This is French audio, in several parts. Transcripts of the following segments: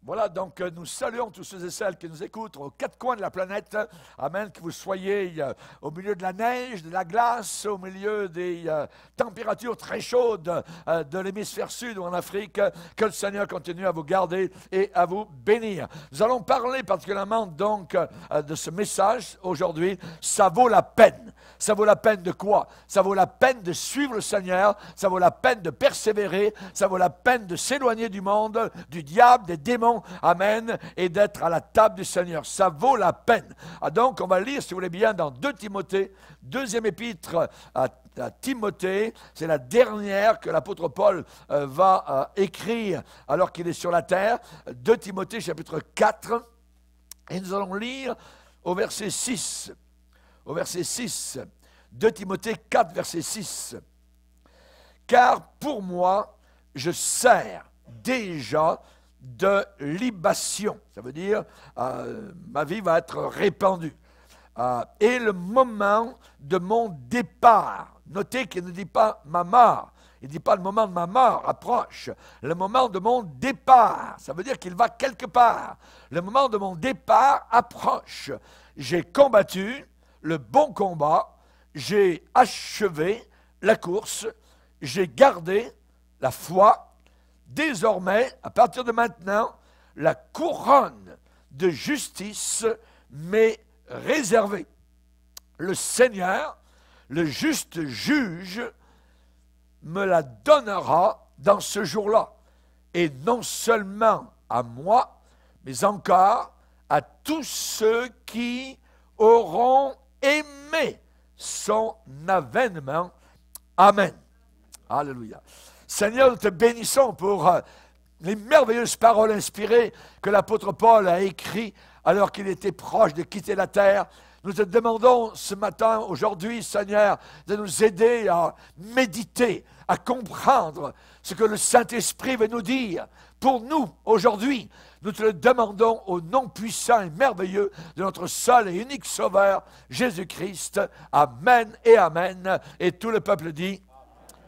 Voilà, donc nous saluons tous ceux et celles qui nous écoutent aux quatre coins de la planète. Amen, que vous soyez au milieu de la neige, de la glace, au milieu des températures très chaudes de l'hémisphère sud ou en Afrique. Que le Seigneur continue à vous garder et à vous bénir. Nous allons parler particulièrement donc de ce message aujourd'hui. Ça vaut la peine. Ça vaut la peine de quoi? Ça vaut la peine de suivre le Seigneur, ça vaut la peine de persévérer, ça vaut la peine de s'éloigner du monde, du diable, des démons, amen, et d'être à la table du Seigneur. Ça vaut la peine. Ah, donc, on va lire, si vous voulez bien, dans 2 Timothée, deuxième épître à Timothée. C'est la dernière que l'apôtre Paul va écrire alors qu'il est sur la terre. 2 Timothée, chapitre 4, et nous allons lire au verset 6. Au verset 6, 2 Timothée 4, verset 6. « Car pour moi, je sers déjà de libation. » Ça veut dire, ma vie va être répandue. Et le moment de mon départ, notez qu'il ne dit pas ma mort. Il ne dit pas le moment de ma mort approche. Le moment de mon départ, ça veut dire qu'il va quelque part. Le moment de mon départ approche. J'ai combattu le bon combat, j'ai achevé la course, j'ai gardé la foi. Désormais, à partir de maintenant, la couronne de justice m'est réservée. Le Seigneur, le juste juge, me la donnera dans ce jour-là. Et non seulement à moi, mais encore à tous ceux qui auront aimé son avènement. Amen. Alléluia. Seigneur, nous te bénissons pour les merveilleuses paroles inspirées que l'apôtre Paul a écrites alors qu'il était proche de quitter la terre. Nous te demandons ce matin, aujourd'hui, Seigneur, de nous aider à méditer, à comprendre ce que le Saint-Esprit veut nous dire. Pour nous, aujourd'hui, nous te le demandons au nom puissant et merveilleux de notre seul et unique Sauveur, Jésus-Christ. Amen et Amen. Et tout le peuple dit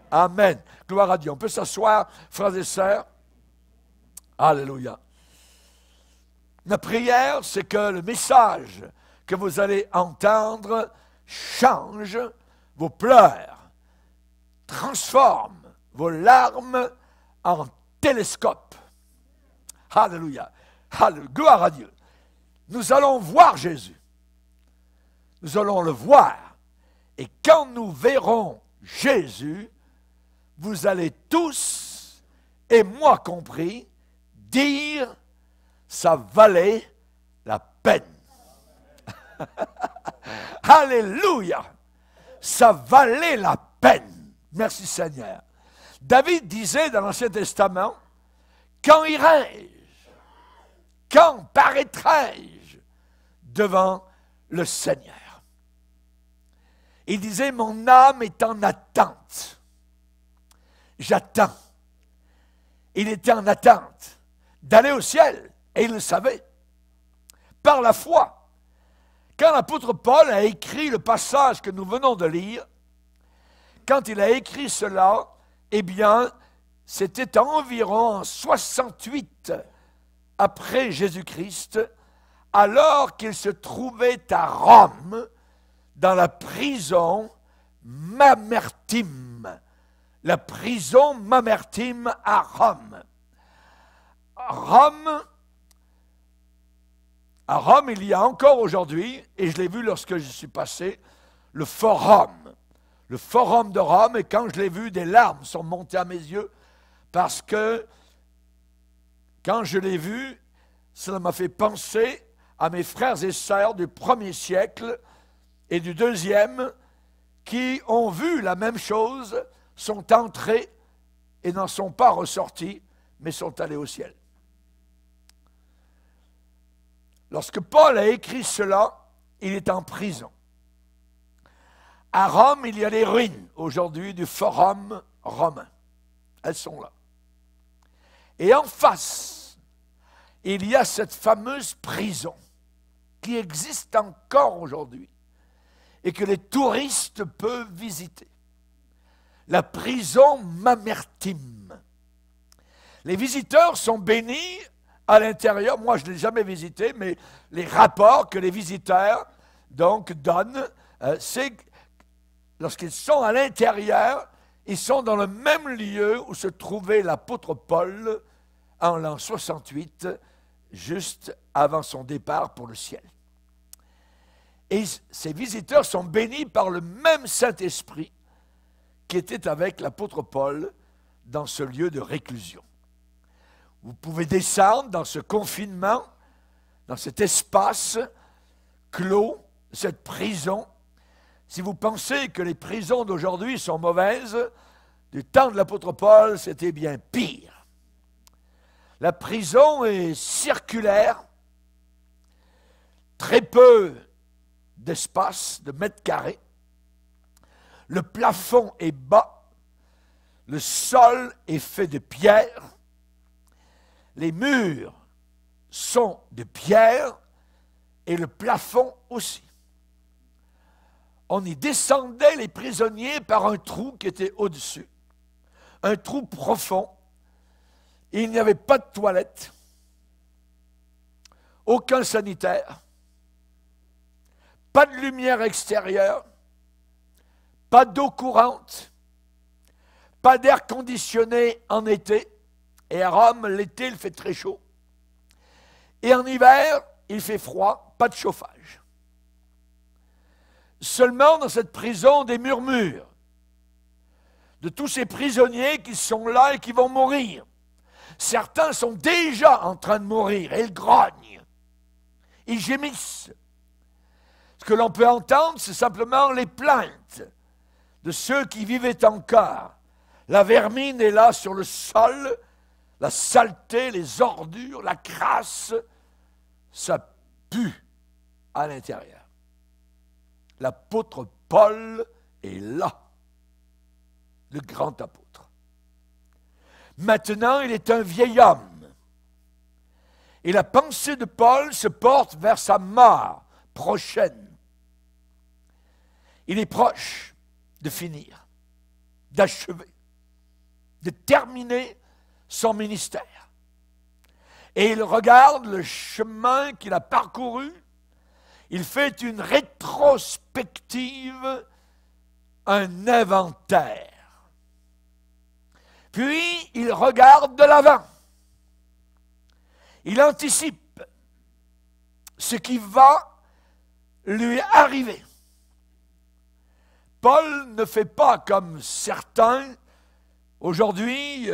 Amen. Gloire à Dieu. On peut s'asseoir, frères et sœurs. Alléluia. Ma prière, c'est que le message que vous allez entendre change vos pleurs, transforme vos larmes en télescope. Alléluia. Alléluia. Gloire à Dieu. Nous allons voir Jésus. Nous allons le voir. Et quand nous verrons Jésus, vous allez tous, et moi compris, dire « ça valait la peine ». Alléluia. Ça valait la peine. Merci Seigneur. David disait dans l'Ancien Testament, « Quand irai-je? Quand paraîtrai-je devant le Seigneur? » Il disait, « Mon âme est en attente. J'attends. » Il était en attente d'aller au ciel, et il le savait, par la foi. Quand l'apôtre Paul a écrit le passage que nous venons de lire, quand il a écrit cela, eh bien, c'était environ en 68 après Jésus-Christ, alors qu'il se trouvait à Rome, dans la prison Mamertime. La prison Mamertime à Rome. À Rome, il y a encore aujourd'hui, et je l'ai vu lorsque je suis passé, le forum. Le forum de Rome, et quand je l'ai vu, des larmes sont montées à mes yeux, parce que quand je l'ai vu, cela m'a fait penser à mes frères et sœurs du 1er siècle et du 2e, qui ont vu la même chose, sont entrés et n'en sont pas ressortis, mais sont allés au ciel. Lorsque Paul a écrit cela, il est en prison. À Rome, il y a les ruines aujourd'hui du forum romain. Elles sont là. Et en face, il y a cette fameuse prison qui existe encore aujourd'hui et que les touristes peuvent visiter. La prison Mamertime. Les visiteurs sont bénis à l'intérieur, moi je ne l'ai jamais visité, mais les rapports que les visiteurs donc donnent, c'est que lorsqu'ils sont à l'intérieur, ils sont dans le même lieu où se trouvait l'apôtre Paul en l'an 68, juste avant son départ pour le ciel. Et ces visiteurs sont bénis par le même Saint-Esprit qui était avec l'apôtre Paul dans ce lieu de réclusion. Vous pouvez descendre dans ce confinement, dans cet espace clos, cette prison. Si vous pensez que les prisons d'aujourd'hui sont mauvaises, du temps de l'apôtre Paul, c'était bien pire. La prison est circulaire, très peu d'espace, de mètres carrés. Le plafond est bas, le sol est fait de pierre, les murs sont de pierre et le plafond aussi. On y descendait les prisonniers par un trou qui était au-dessus, un trou profond. Il n'y avait pas de toilette, aucun sanitaire, pas de lumière extérieure, pas d'eau courante, pas d'air conditionné en été. Et à Rome, l'été, il fait très chaud. Et en hiver, il fait froid, pas de chauffage. Seulement dans cette prison, des murmures de tous ces prisonniers qui sont là et qui vont mourir. Certains sont déjà en train de mourir et ils grognent, ils gémissent. Ce que l'on peut entendre, c'est simplement les plaintes de ceux qui vivaient encore. La vermine est là sur le sol, la saleté, les ordures, la crasse, ça pue à l'intérieur. L'apôtre Paul est là, le grand apôtre. Maintenant, il est un vieil homme. Et la pensée de Paul se porte vers sa mort prochaine. Il est proche de finir, d'achever, de terminer son ministère. Et il regarde le chemin qu'il a parcouru. Il fait une rétrospective, un inventaire. Puis, il regarde de l'avant. Il anticipe ce qui va lui arriver. Paul ne fait pas comme certains, aujourd'hui,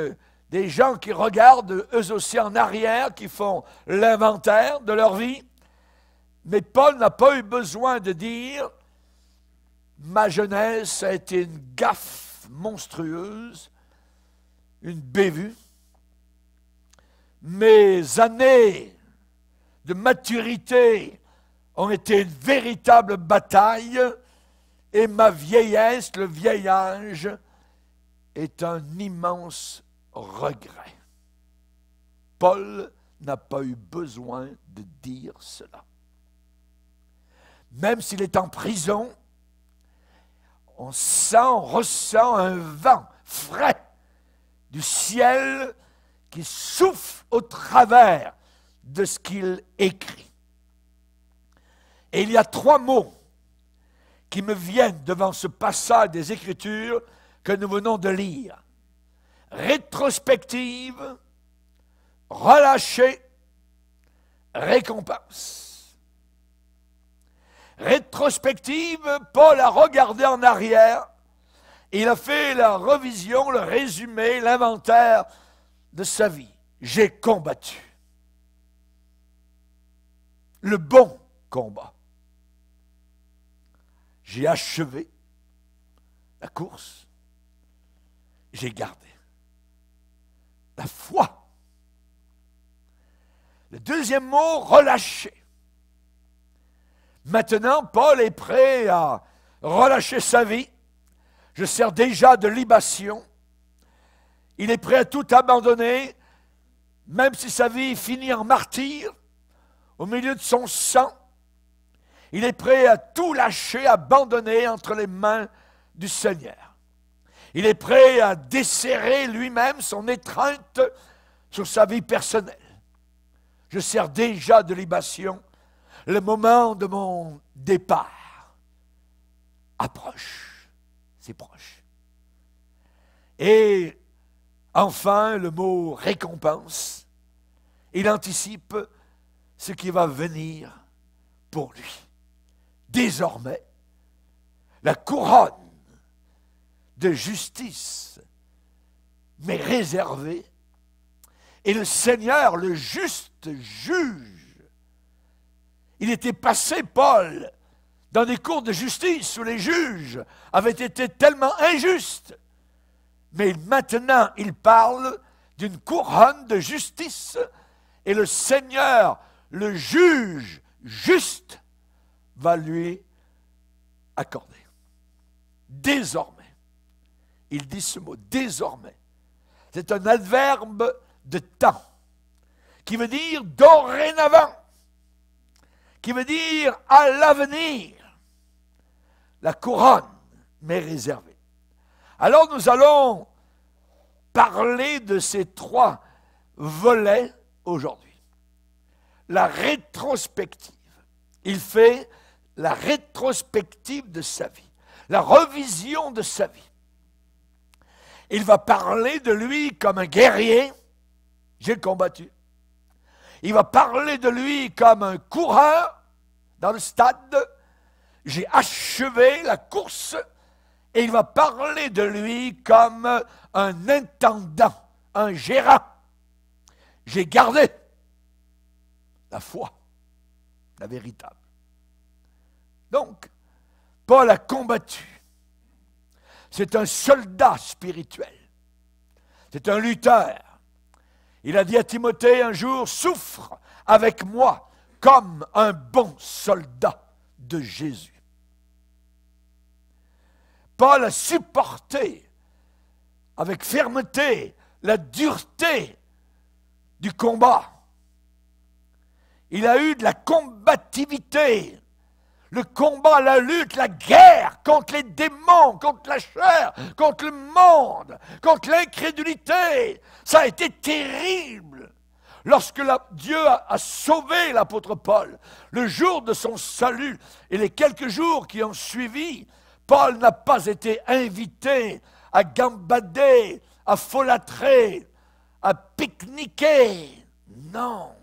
des gens qui regardent eux aussi en arrière, qui font l'inventaire de leur vie. Mais Paul n'a pas eu besoin de dire « Ma jeunesse a été une gaffe monstrueuse, une bévue. Mes années de maturité ont été une véritable bataille et ma vieillesse, le vieil âge, est un immense regret. » Paul n'a pas eu besoin de dire cela. Même s'il est en prison, on ressent un vent frais du ciel qui souffle au travers de ce qu'il écrit. Et il y a 3 mots qui me viennent devant ce passage des Écritures que nous venons de lire. Rétrospective, relâcher, récompense. Rétrospective, Paul a regardé en arrière, il a fait la revision, le résumé, l'inventaire de sa vie. J'ai combattu. Le bon combat. J'ai achevé la course. J'ai gardé la foi. Le deuxième mot, relâcher. Maintenant, Paul est prêt à relâcher sa vie. Je sers déjà de libation. Il est prêt à tout abandonner, même si sa vie finit en martyr, au milieu de son sang. Il est prêt à tout lâcher, abandonner entre les mains du Seigneur. Il est prêt à desserrer lui-même son étreinte sur sa vie personnelle. je sers déjà de libation. Le moment de mon départ approche, c'est proche. Et enfin, le mot récompense, il anticipe ce qui va venir pour lui. Désormais, la couronne de justice m'est réservée et le Seigneur, le juste juge, il était passé, Paul, dans des cours de justice où les juges avaient été tellement injustes. Mais maintenant, il parle d'une couronne de justice et le Seigneur, le juge juste, va lui accorder. Désormais, il dit ce mot, désormais. C'est un adverbe de temps qui veut dire dorénavant, qui veut dire à l'avenir. La couronne m'est réservée. Alors nous allons parler de ces trois volets aujourd'hui. La rétrospective. Il fait la rétrospective de sa vie, la revision de sa vie. Il va parler de lui comme un guerrier, j'ai combattu. Il va parler de lui comme un coureur dans le stade, j'ai achevé la course. Et il va parler de lui comme un intendant, un gérant. J'ai gardé la foi, la véritable. Donc, Paul a combattu. C'est un soldat spirituel. C'est un lutteur. Il a dit à Timothée un jour, souffre avec moi comme un bon soldat de Jésus. Paul a supporté avec fermeté la dureté du combat. Il a eu de la combativité, le combat, la lutte, la guerre contre les démons, contre la chair, contre le monde, contre l'incrédulité. Ça a été terrible. Lorsque Dieu a sauvé l'apôtre Paul, le jour de son salut et les quelques jours qui ont suivi, Paul n'a pas été invité à gambader, à folâtrer, à pique-niquer. Non.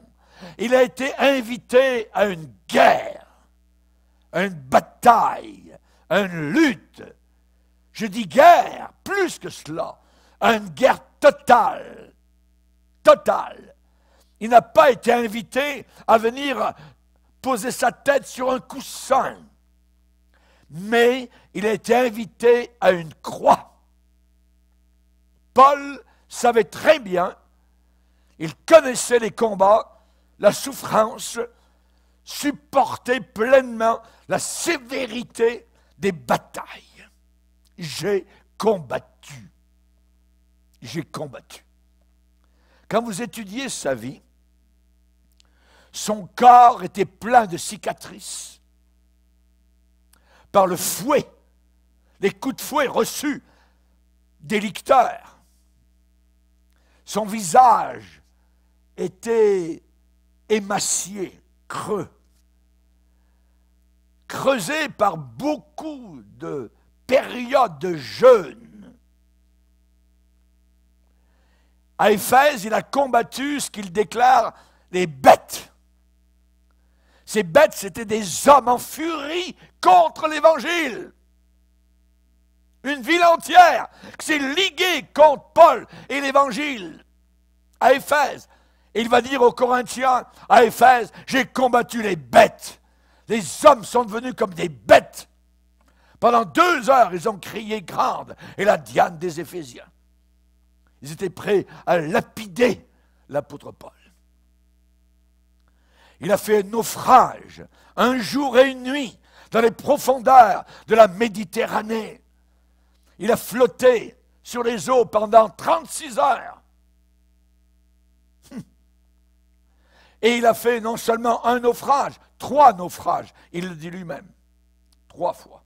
Il a été invité à une guerre, à une bataille, à une lutte. Je dis guerre, plus que cela, à une guerre totale. Totale. Il n'a pas été invité à venir poser sa tête sur un coussin. Mais il a été invité à une croix. Paul savait très bien, il connaissait les combats, la souffrance, supportait pleinement la sévérité des batailles. J'ai combattu. J'ai combattu. Quand vous étudiez sa vie, son corps était plein de cicatrices. Par le fouet, les coups de fouet reçus des licteurs. Son visage était émacié, creux, creusé par beaucoup de périodes de jeûne. À Éphèse, il a combattu ce qu'il déclare les bêtes. Ces bêtes, c'étaient des hommes en furie contre l'Évangile. Une ville entière qui s'est liguée contre Paul et l'Évangile à Éphèse. Et il va dire aux Corinthiens, à Éphèse, j'ai combattu les bêtes. Les hommes sont devenus comme des bêtes. Pendant 2 heures, ils ont crié grande, et la Diane des Éphésiens. Ils étaient prêts à lapider l'apôtre Paul. Il a fait un naufrage, un jour et une nuit, dans les profondeurs de la Méditerranée. Il a flotté sur les eaux pendant 36 heures. Et il a fait non seulement un naufrage, 3 naufrages. Il le dit lui-même. 3 fois.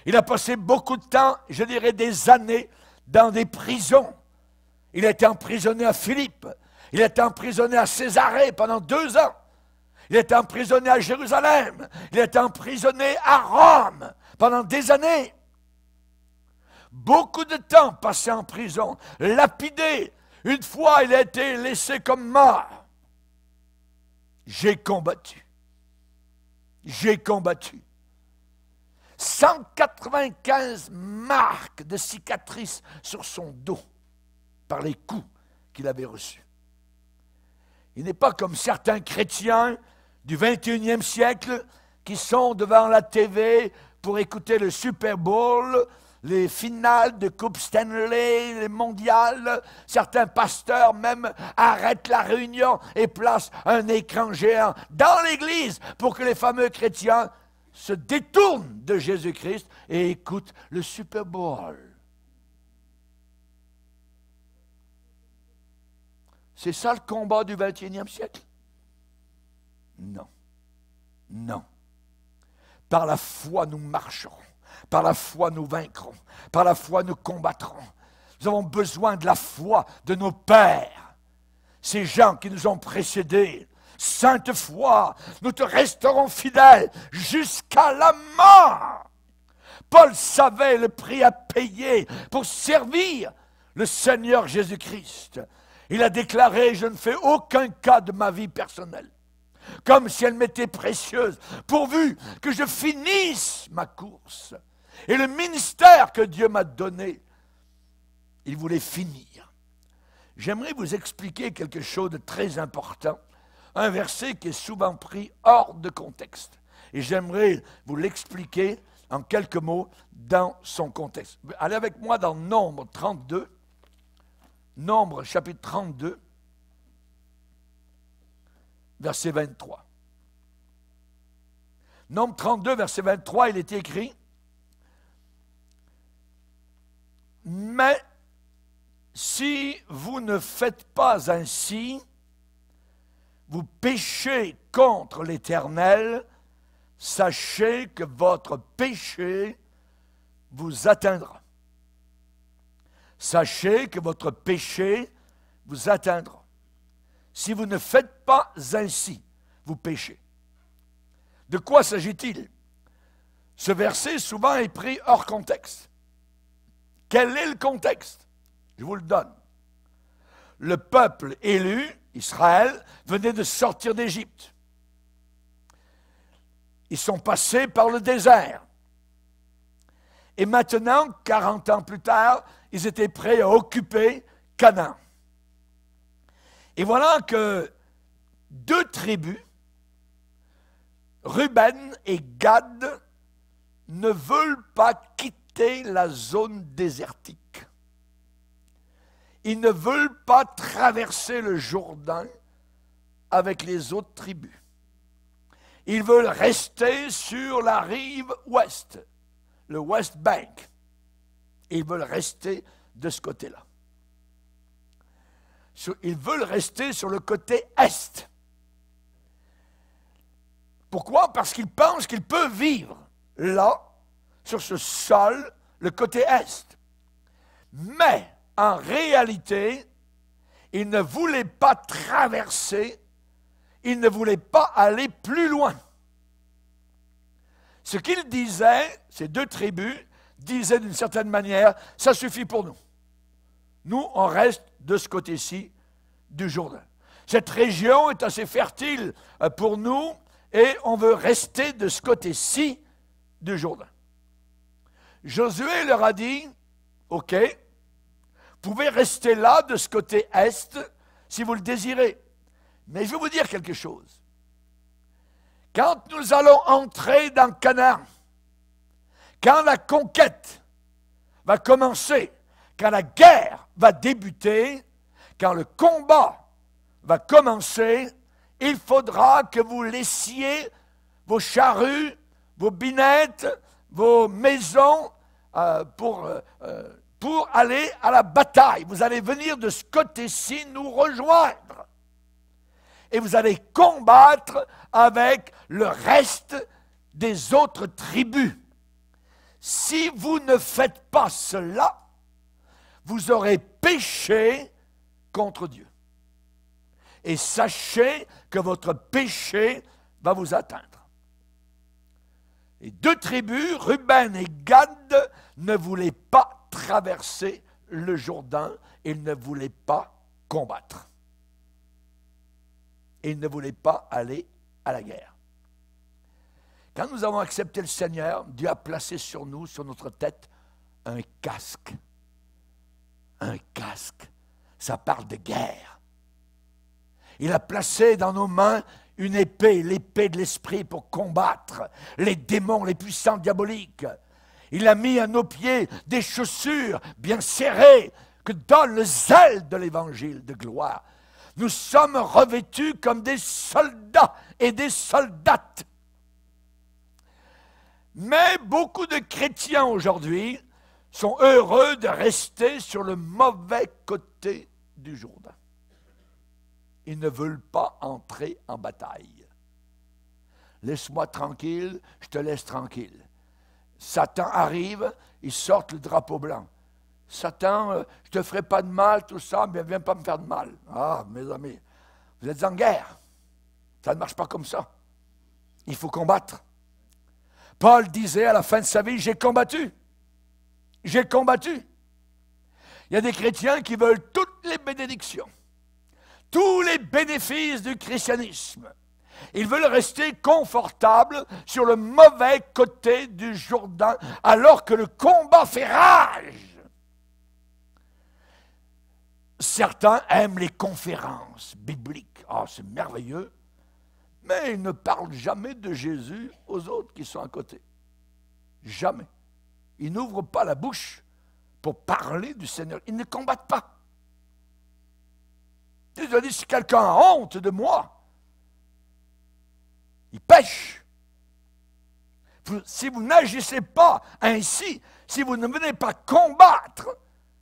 Il a passé beaucoup de temps, je dirais des années, dans des prisons. Il a été emprisonné à Philippe. Il était emprisonné à Césarée pendant 2 ans. Il était emprisonné à Jérusalem. Il était emprisonné à Rome pendant des années. Beaucoup de temps passé en prison, lapidé. Une fois, il a été laissé comme mort. J'ai combattu. J'ai combattu. 195 marques de cicatrices sur son dos par les coups qu'il avait reçus. Il n'est pas comme certains chrétiens du 21e siècle qui sont devant la TV pour écouter le Super Bowl, les finales de Coupe Stanley, les mondiales. Certains pasteurs même arrêtent la réunion et placent un écran géant dans l'église pour que les fameux chrétiens se détournent de Jésus-Christ et écoutent le Super Bowl. C'est ça le combat du 21e siècle? Non. Non. Par la foi, nous marcherons. Par la foi, nous vaincrons. Par la foi, nous combattrons. Nous avons besoin de la foi de nos pères. Ces gens qui nous ont précédés. Sainte foi, nous te resterons fidèles jusqu'à la mort. Paul savait le prix à payer pour servir le Seigneur Jésus-Christ. Il a déclaré, je ne fais aucun cas de ma vie personnelle, comme si elle m'était précieuse, pourvu que je finisse ma course. Et le ministère que Dieu m'a donné, il voulait finir. J'aimerais vous expliquer quelque chose de très important, un verset qui est souvent pris hors de contexte. Et j'aimerais vous l'expliquer en quelques mots dans son contexte. Allez avec moi dans Nombre 32. Nombre chapitre 32, verset 23. Nombre 32, verset 23, il est écrit « Mais si vous ne faites pas ainsi, vous péchez contre l'Éternel, sachez que votre péché vous atteindra. » Sachez que votre péché vous atteindra. Si vous ne faites pas ainsi, vous péchez. De quoi s'agit-il? Ce verset souvent est pris hors contexte. Quel est le contexte? Je vous le donne. Le peuple élu, Israël, venait de sortir d'Égypte. Ils sont passés par le désert. Et maintenant, 40 ans plus tard, ils étaient prêts à occuper Canaan. Et voilà que 2 tribus, Ruben et Gad, ne veulent pas quitter la zone désertique. Ils ne veulent pas traverser le Jourdain avec les autres tribus. Ils veulent rester sur la rive ouest, le West Bank. Et ils veulent rester de ce côté-là. Ils veulent rester sur le côté est. Pourquoi? Parce qu'ils pensent qu'ils peuvent vivre là, sur ce sol, le côté est. Mais, en réalité, ils ne voulaient pas traverser, ils ne voulaient pas aller plus loin. Ce qu'ils disaient, ces 2 tribus, disaient d'une certaine manière, ça suffit pour nous. Nous, on reste de ce côté-ci du Jourdain. Cette région est assez fertile pour nous et on veut rester de ce côté-ci du Jourdain. Josué leur a dit, OK, vous pouvez rester là de ce côté est si vous le désirez. Mais je vais vous dire quelque chose. Quand nous allons entrer dans Canaan, quand la conquête va commencer, quand la guerre va débuter, quand le combat va commencer, il faudra que vous laissiez vos charrues, vos binettes, vos maisons pour aller à la bataille. Vous allez venir de ce côté-ci nous rejoindre. Et vous allez combattre avec le reste des autres tribus. Si vous ne faites pas cela, vous aurez péché contre Dieu. et sachez que votre péché va vous atteindre. Les deux tribus, Ruben et Gad, ne voulaient pas traverser le Jourdain, ils ne voulaient pas combattre. Ils ne voulaient pas aller à la guerre. Quand nous avons accepté le Seigneur, Dieu a placé sur nous, sur notre tête, un casque. Un casque. Ça parle de guerre. Il a placé dans nos mains une épée, l'épée de l'esprit pour combattre les démons, les puissants diaboliques. Il a mis à nos pieds des chaussures bien serrées que donne le zèle de l'évangile de gloire. Nous sommes revêtus comme des soldats et des soldates. Mais beaucoup de chrétiens aujourd'hui sont heureux de rester sur le mauvais côté du Jourdain. Ils ne veulent pas entrer en bataille. Laisse-moi tranquille, je te laisse tranquille. Satan arrive, il sort le drapeau blanc. Satan, je te ferai pas de mal, tout ça, mais viens pas me faire de mal. Ah, mes amis, vous êtes en guerre. Ça ne marche pas comme ça. Il faut combattre. Paul disait à la fin de sa vie, j'ai combattu. J'ai combattu. Il y a des chrétiens qui veulent toutes les bénédictions, tous les bénéfices du christianisme. Ils veulent rester confortables sur le mauvais côté du Jourdain, alors que le combat fait rage. Certains aiment les conférences bibliques. Ah, c'est merveilleux. Mais ils ne parlent jamais de Jésus aux autres qui sont à côté. Jamais. Ils n'ouvrent pas la bouche pour parler du Seigneur. Ils ne combattent pas. Ils ont dit, si quelqu'un a honte de moi, il pêche. Si vous n'agissez pas ainsi, si vous ne venez pas combattre,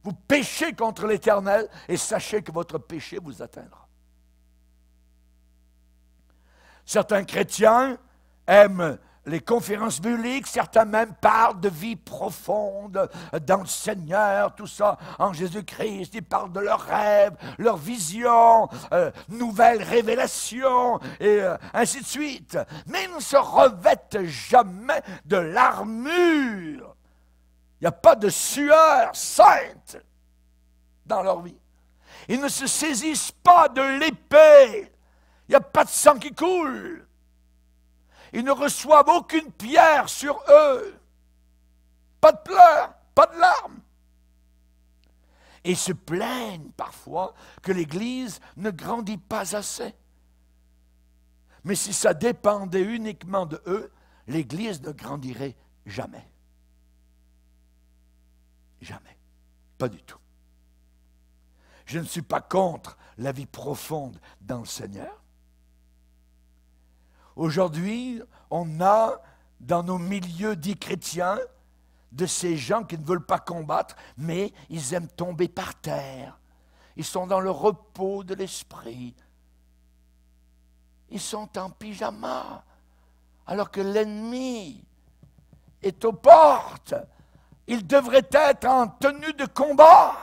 vous péchez contre l'Éternel et sachez que votre péché vous atteindra. Certains chrétiens aiment les conférences bibliques, certains même parlent de vie profonde dans le Seigneur, tout ça en Jésus-Christ. Ils parlent de leurs rêves, leurs visions, nouvelles révélations, et ainsi de suite. Mais ils ne se revêtent jamais de l'armure. Il n'y a pas de sueur sainte dans leur vie. Ils ne se saisissent pas de l'épée. Il n'y a pas de sang qui coule. Ils ne reçoivent aucune pierre sur eux. Pas de pleurs, pas de larmes. Et ils se plaignent parfois que l'Église ne grandit pas assez. Mais si ça dépendait uniquement de eux, l'Église ne grandirait jamais. Jamais. Pas du tout. Je ne suis pas contre la vie profonde dans le Seigneur. Aujourd'hui, on a dans nos milieux dits chrétiens de ces gens qui ne veulent pas combattre, mais ils aiment tomber par terre. Ils sont dans le repos de l'esprit. Ils sont en pyjama, alors que l'ennemi est aux portes. Ils devraient être en tenue de combat.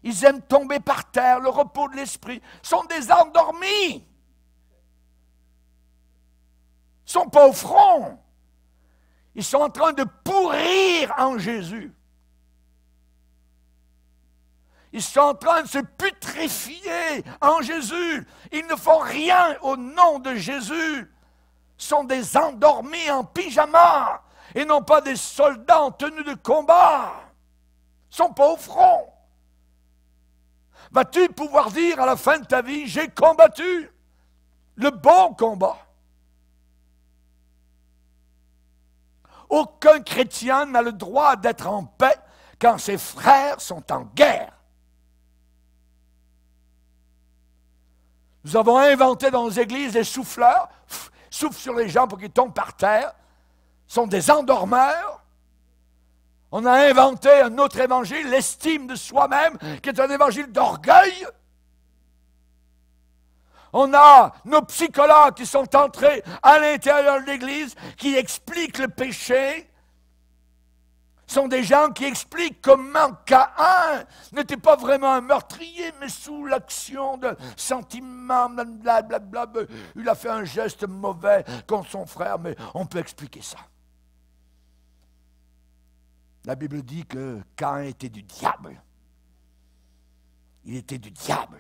Ils aiment tomber par terre, le repos de l'esprit. Ils sont des endormis. Ils ne sont pas au front. Ils sont en train de pourrir en Jésus. Ils sont en train de se putréfier en Jésus. Ils ne font rien au nom de Jésus. Ils sont des endormis en pyjama et non pas des soldats en tenue de combat. Ils ne sont pas au front. Vas-tu pouvoir dire à la fin de ta vie, j'ai combattu le bon combat? Aucun chrétien n'a le droit d'être en paix quand ses frères sont en guerre. Nous avons inventé dans nos églises des souffleurs, soufflent sur les gens pour qu'ils tombent par terre, sont des endormeurs. On a inventé un autre évangile, l'estime de soi-même, qui est un évangile d'orgueil. On a nos psychologues qui sont entrés à l'intérieur de l'Église, qui expliquent le péché. sont des gens qui expliquent comment Caïn n'était pas vraiment un meurtrier, mais sous l'action de sentiments, blablabla, il a fait un geste mauvais contre son frère, mais on peut expliquer ça. La Bible dit que Caïn était du diable. Il était du diable.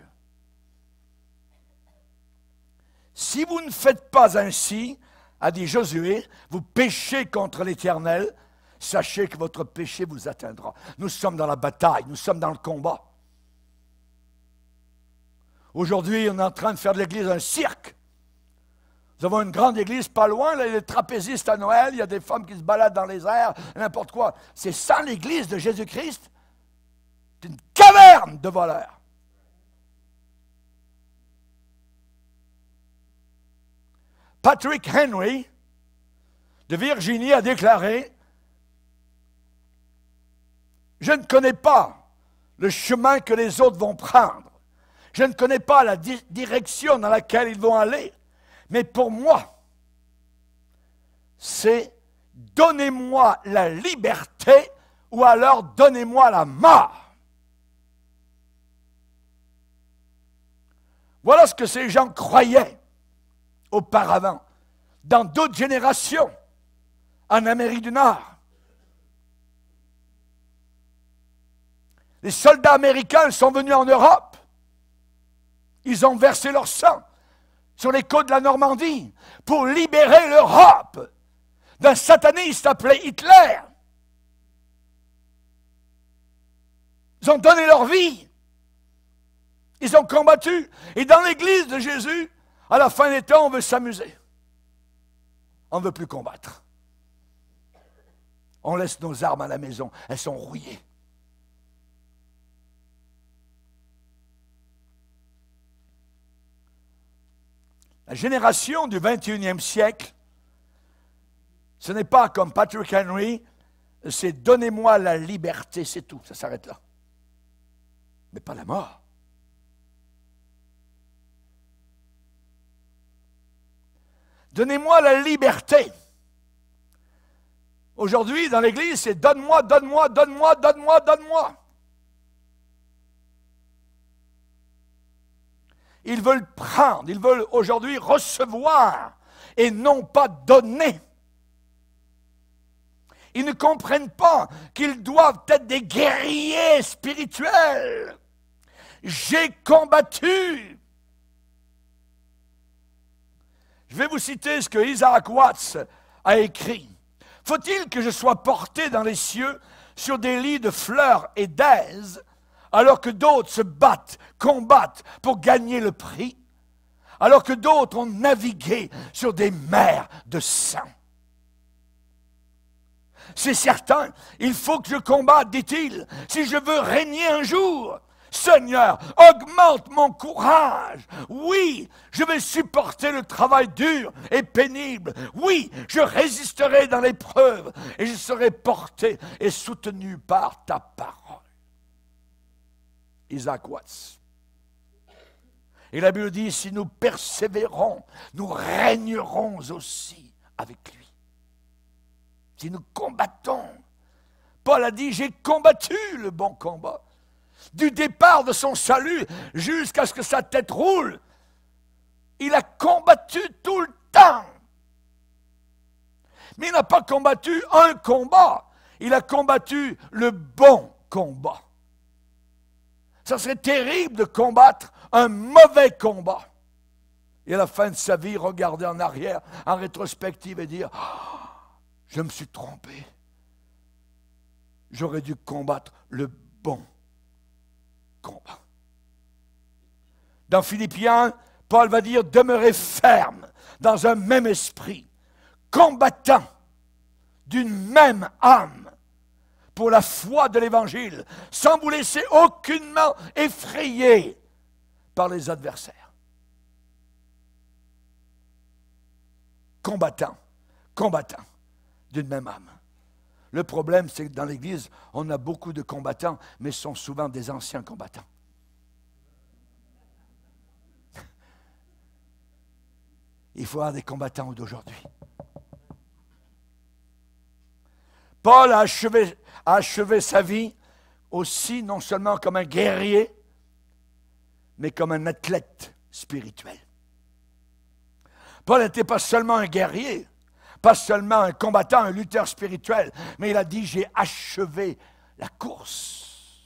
Si vous ne faites pas ainsi, a dit Josué, vous péchez contre l'Éternel, sachez que votre péché vous atteindra. Nous sommes dans la bataille, nous sommes dans le combat. Aujourd'hui, on est en train de faire de l'église un cirque. Nous avons une grande église pas loin, là, il y a des trapézistes à Noël, il y a des femmes qui se baladent dans les airs, n'importe quoi. C'est ça l'église de Jésus-Christ? C'est une caverne de voleurs. Patrick Henry de Virginie a déclaré: je ne connais pas le chemin que les autres vont prendre. Je ne connais pas la direction dans laquelle ils vont aller. Mais pour moi, c'est donnez-moi la liberté ou alors donnez-moi la mort. Voilà ce que ces gens croyaient auparavant, dans d'autres générations, en Amérique du Nord. Les soldats américains sont venus en Europe. Ils ont versé leur sang sur les côtes de la Normandie pour libérer l'Europe d'un sataniste appelé Hitler. Ils ont donné leur vie. Ils ont combattu. Et dans l'église de Jésus, à la fin des temps, on veut s'amuser. On ne veut plus combattre. On laisse nos armes à la maison. Elles sont rouillées. La génération du 21e siècle, ce n'est pas comme Patrick Henry, c'est donnez-moi la liberté, c'est tout, ça s'arrête là. Mais pas la mort. Donnez-moi la liberté. Aujourd'hui, dans l'Église, c'est donne-moi, donne-moi, donne-moi, donne-moi, donne-moi. Ils veulent prendre, ils veulent aujourd'hui recevoir et non pas donner. Ils ne comprennent pas qu'ils doivent être des guerriers spirituels. J'ai combattu. Je vais vous citer ce que Isaac Watts a écrit. Faut-il que je sois porté dans les cieux sur des lits de fleurs et d'aises, alors que d'autres se battent, combattent pour gagner le prix, alors que d'autres ont navigué sur des mers de sang? C'est certain, il faut que je combatte, dit-il, si je veux régner un jour. Seigneur, augmente mon courage. Oui, je vais supporter le travail dur et pénible. Oui, je résisterai dans l'épreuve et je serai porté et soutenu par ta parole. Isaac Watts. Et la Bible dit, si nous persévérons, nous régnerons aussi avec lui. Si nous combattons. Paul a dit, j'ai combattu le bon combat. Du départ de son salut jusqu'à ce que sa tête roule, il a combattu tout le temps. Mais il n'a pas combattu un combat, il a combattu le bon combat. Ça serait terrible de combattre un mauvais combat. Et à la fin de sa vie, regarder en arrière, en rétrospective et dire, oh, je me suis trompé. J'aurais dû combattre le bon combat. Dans Philippiens, Paul va dire, demeurez ferme dans un même esprit, combattant d'une même âme pour la foi de l'Évangile, sans vous laisser aucunement effrayer par les adversaires. Combattant d'une même âme. Le problème, c'est que dans l'Église, on a beaucoup de combattants, mais ce sont souvent des anciens combattants. Il faut avoir des combattants d'aujourd'hui. Paul a achevé sa vie aussi non seulement comme un guerrier, mais comme un athlète spirituel. Paul n'était pas seulement un guerrier, pas seulement un combattant, un lutteur spirituel, mais il a dit, j'ai achevé la course.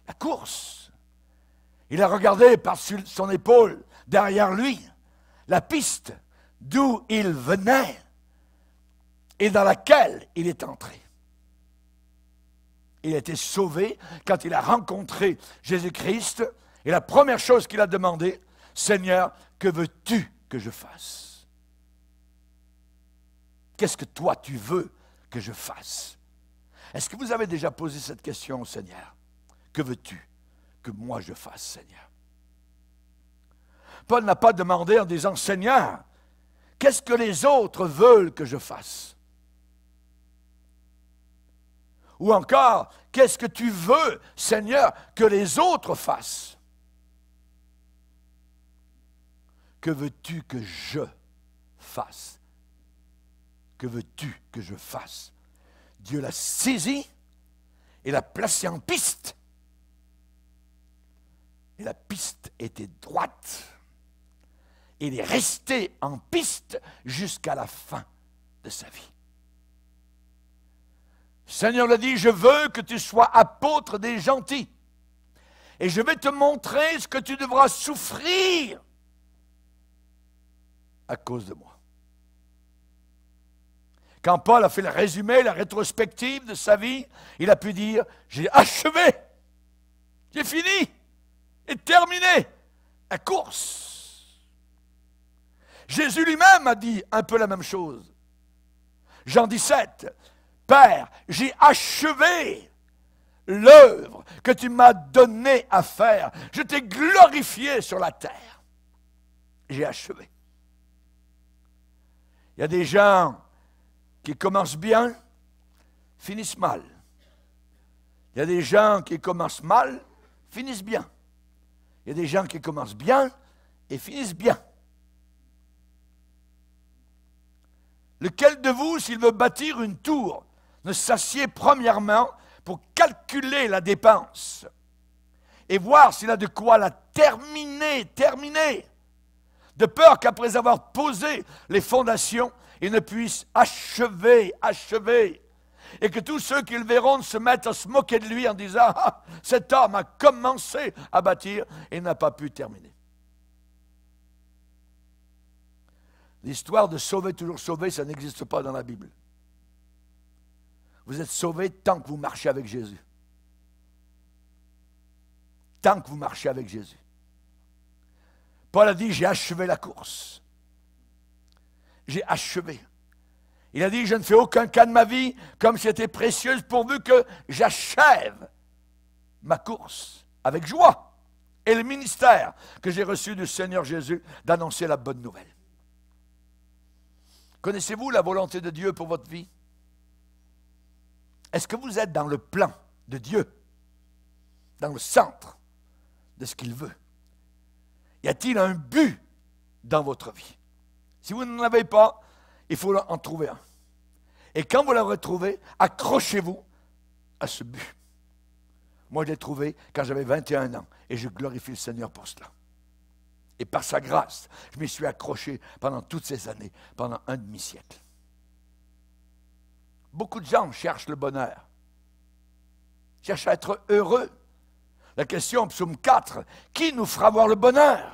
La course. Il a regardé par son épaule, derrière lui, la piste d'où il venait et dans laquelle il est entré. Il a été sauvé quand il a rencontré Jésus-Christ, et la première chose qu'il a demandé, Seigneur, que veux-tu que je fasse? Qu'est-ce que toi tu veux que je fasse? Est-ce que vous avez déjà posé cette question au Seigneur? Que veux-tu que moi je fasse, Seigneur? Paul n'a pas demandé en disant, Seigneur, qu'est-ce que les autres veulent que je fasse? Ou encore, qu'est-ce que tu veux, Seigneur, que les autres fassent? Que veux-tu que je fasse? Que veux-tu que je fasse? Dieu l'a saisi et l'a placé en piste. Et la piste était droite. Il est resté en piste jusqu'à la fin de sa vie. Le Seigneur l'a dit, je veux que tu sois apôtre des gentils. Et je vais te montrer ce que tu devras souffrir à cause de moi. Quand Paul a fait le résumé, la rétrospective de sa vie, il a pu dire, j'ai achevé, j'ai fini et terminé la course. Jésus lui-même a dit un peu la même chose. Jean 17, Père, j'ai achevé l'œuvre que tu m'as donné à faire. Je t'ai glorifié sur la terre. J'ai achevé. Il y a des gens qui commencent bien, finissent mal. Il y a des gens qui commencent mal, finissent bien. Il y a des gens qui commencent bien et finissent bien. Lequel de vous, s'il veut bâtir une tour, ne s'assied premièrement pour calculer la dépense et voir s'il a de quoi la terminer, de peur qu'après avoir posé les fondations, il ne puisse achever, et que tous ceux qui le verront se mettent à se moquer de lui en disant « Ah, cet homme a commencé à bâtir et n'a pas pu terminer. » L'histoire de sauver, toujours sauver, ça n'existe pas dans la Bible. Vous êtes sauvé tant que vous marchez avec Jésus. Tant que vous marchez avec Jésus. Paul a dit, j'ai achevé la course. J'ai achevé. Il a dit, je ne fais aucun cas de ma vie comme si elle était précieuse pourvu que j'achève ma course avec joie. Et le ministère que j'ai reçu du Seigneur Jésus d'annoncer la bonne nouvelle. Connaissez-vous la volonté de Dieu pour votre vie? Est-ce que vous êtes dans le plan de Dieu? Dans le centre de ce qu'il veut? Y a-t-il un but dans votre vie? Si vous n'en avez pas, il faut en trouver un. Et quand vous l'aurez trouvé, accrochez-vous à ce but. Moi, je l'ai trouvé quand j'avais 21 ans et je glorifie le Seigneur pour cela. Et par sa grâce, je m'y suis accroché pendant toutes ces années, pendant un demi-siècle. Beaucoup de gens cherchent le bonheur, cherchent à être heureux. La question, psaume 4, qui nous fera voir le bonheur?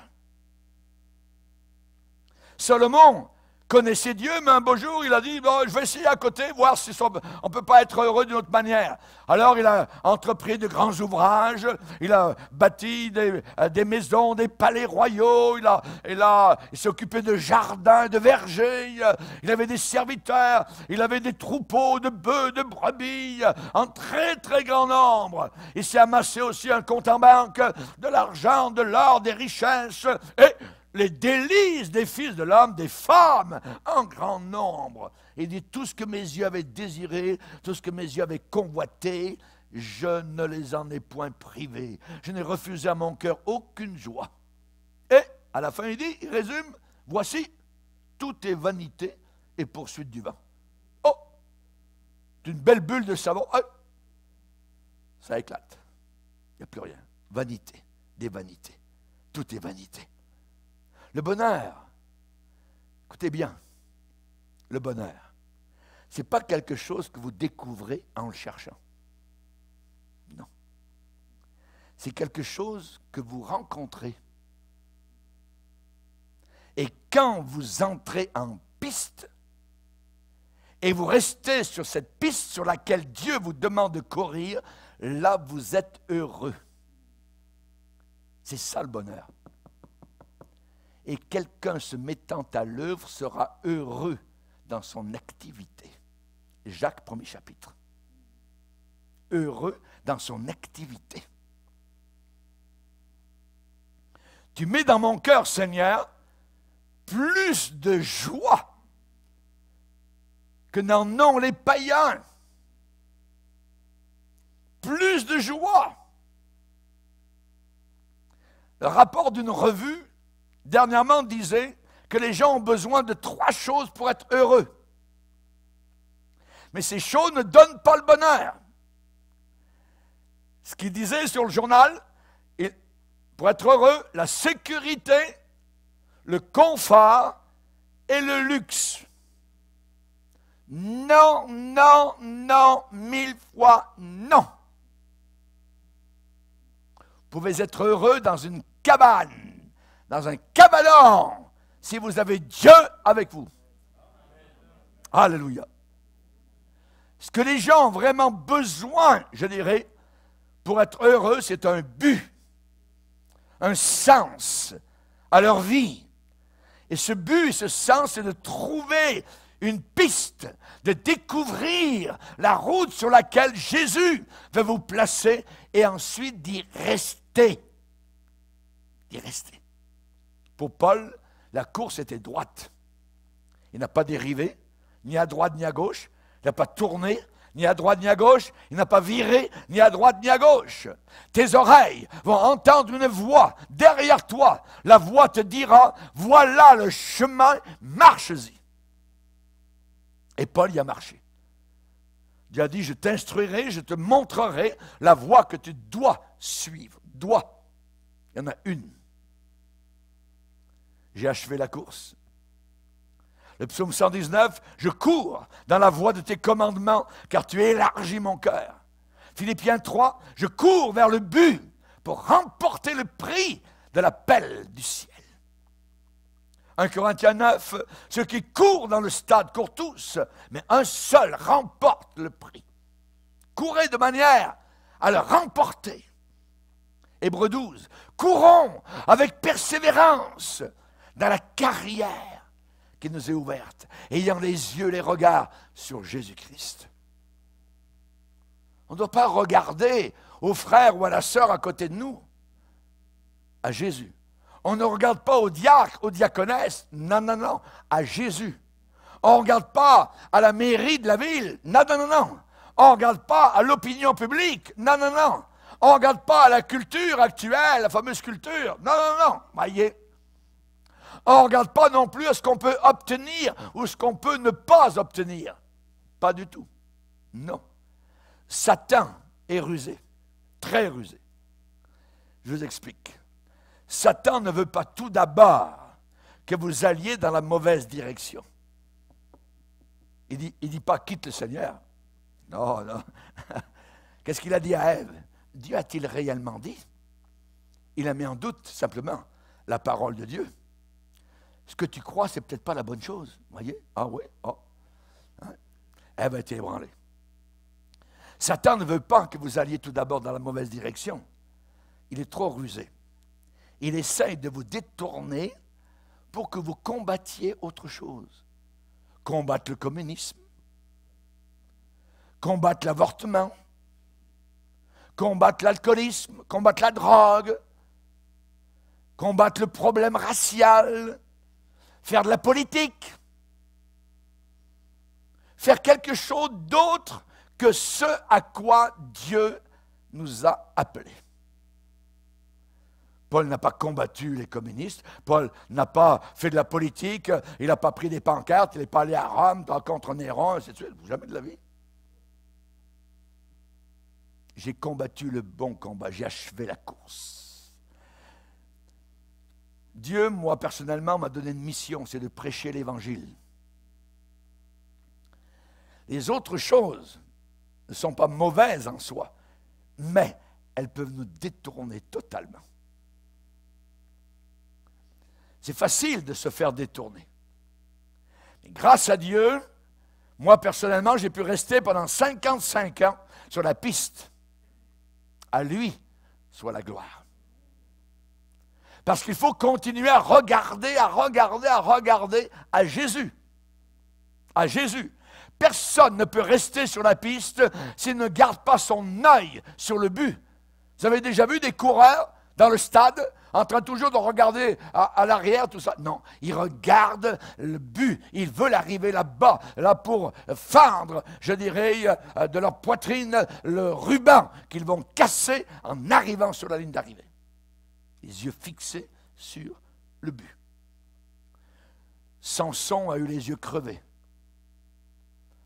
Salomon connaissait Dieu, mais un beau jour, il a dit, bon, je vais essayer à côté, voir si on ne peut pas être heureux d'une autre manière. Alors, il a entrepris de grands ouvrages, il a bâti des maisons, des palais royaux, il s'est occupé de jardins, de vergers, il avait des serviteurs, il avait des troupeaux de bœufs, de brebis, en très, très grand nombre. Il s'est amassé aussi un compte en banque, de l'argent, de l'or, des richesses, et les délices des fils de l'homme, des femmes en grand nombre. Il dit, tout ce que mes yeux avaient désiré, tout ce que mes yeux avaient convoité, je ne les en ai point privés. Je n'ai refusé à mon cœur aucune joie. Et à la fin, il résume, voici, tout est vanité et poursuite du vent. Oh! une belle bulle de savon, ça éclate. Il n'y a plus rien. Vanité, des vanités. Tout est vanité. Le bonheur, écoutez bien, le bonheur, ce n'est pas quelque chose que vous découvrez en le cherchant. Non. C'est quelque chose que vous rencontrez. Et quand vous entrez en piste, et vous restez sur cette piste sur laquelle Dieu vous demande de courir, là vous êtes heureux. C'est ça le bonheur. Et quelqu'un se mettant à l'œuvre sera heureux dans son activité. Jacques, 1er chapitre. Heureux dans son activité. Tu mets dans mon cœur, Seigneur, plus de joie que n'en ont les païens. Plus de joie. Le rapport d'une revue, dernièrement, disait que les gens ont besoin de 3 choses pour être heureux. Mais ces choses ne donnent pas le bonheur. Ce qu'il disait sur le journal, pour être heureux, la sécurité, le confort et le luxe. Non, non, non, 1000 fois non. Vous pouvez être heureux dans une cabane, dans un cabanon, si vous avez Dieu avec vous. Alléluia. Ce que les gens ont vraiment besoin, je dirais, pour être heureux, c'est un but, un sens à leur vie. Et ce but et ce sens, c'est de trouver une piste, de découvrir la route sur laquelle Jésus veut vous placer et ensuite d'y rester. D'y rester. Pour Paul, la course était droite. Il n'a pas dérivé, ni à droite ni à gauche. Il n'a pas tourné, ni à droite ni à gauche. Il n'a pas viré, ni à droite ni à gauche. Tes oreilles vont entendre une voix derrière toi. La voix te dira, voilà le chemin, marche-y. Et Paul y a marché. Dieu a dit, je t'instruirai, je te montrerai la voie que tu dois suivre. Dois. Il y en a une. J'ai achevé la course. Le psaume 119, je cours dans la voie de tes commandements, car tu élargis mon cœur. Philippiens 3, je cours vers le but pour remporter le prix de l'appel du ciel. 1 Corinthiens 9, ceux qui courent dans le stade courent tous, mais un seul remporte le prix. Courez de manière à le remporter. Hébreux 12, courons avec persévérance dans la carrière qui nous est ouverte, ayant les yeux, les regards sur Jésus-Christ. On ne doit pas regarder au frère ou à la sœur à côté de nous, à Jésus. On ne regarde pas au diacre, aux diaconesses, non, non, non, à Jésus. On ne regarde pas à la mairie de la ville, non, non, non, non. On ne regarde pas à l'opinion publique, non, non, non. On ne regarde pas à la culture actuelle, la fameuse culture, non, non, non, voyez. On ne regarde pas non plus à ce qu'on peut obtenir ou ce qu'on peut ne pas obtenir. Pas du tout. Non. Satan est rusé, très rusé. Je vous explique. Satan ne veut pas tout d'abord que vous alliez dans la mauvaise direction. Il dit pas quitte le Seigneur. Non, non. Qu'est-ce qu'il a dit à Ève? Dieu a-t-il réellement dit? Il a mis en doute simplement la parole de Dieu. Ce que tu crois, c'est peut-être pas la bonne chose. Voyez? Ah oui, oh. Hein? Ève a été ébranlée. Satan ne veut pas que vous alliez tout d'abord dans la mauvaise direction. Il est trop rusé. Il essaye de vous détourner pour que vous combattiez autre chose. Combattre le communisme, combattre l'avortement, combattre l'alcoolisme, combattre la drogue, combattre le problème racial, faire de la politique, faire quelque chose d'autre que ce à quoi Dieu nous a appelés. Paul n'a pas combattu les communistes, Paul n'a pas fait de la politique, il n'a pas pris des pancartes, il n'est pas allé à Rome contre Néron, ainsi de suite, jamais de la vie. J'ai combattu le bon combat, j'ai achevé la course. Dieu, moi personnellement, m'a donné une mission, c'est de prêcher l'Évangile. Les autres choses ne sont pas mauvaises en soi, mais elles peuvent nous détourner totalement. C'est facile de se faire détourner. Mais grâce à Dieu, moi personnellement, j'ai pu rester pendant 55 ans sur la piste. À lui soit la gloire. Parce qu'il faut continuer à regarder à Jésus. À Jésus. Personne ne peut rester sur la piste s'il ne garde pas son œil sur le but. Vous avez déjà vu des coureurs dans le stade en train toujours de regarder à l'arrière, tout ça? Non, ils regardent le but. Ils veulent arriver là-bas, là pour fendre, je dirais, de leur poitrine le ruban qu'ils vont casser en arrivant sur la ligne d'arrivée. Les yeux fixés sur le but. Samson a eu les yeux crevés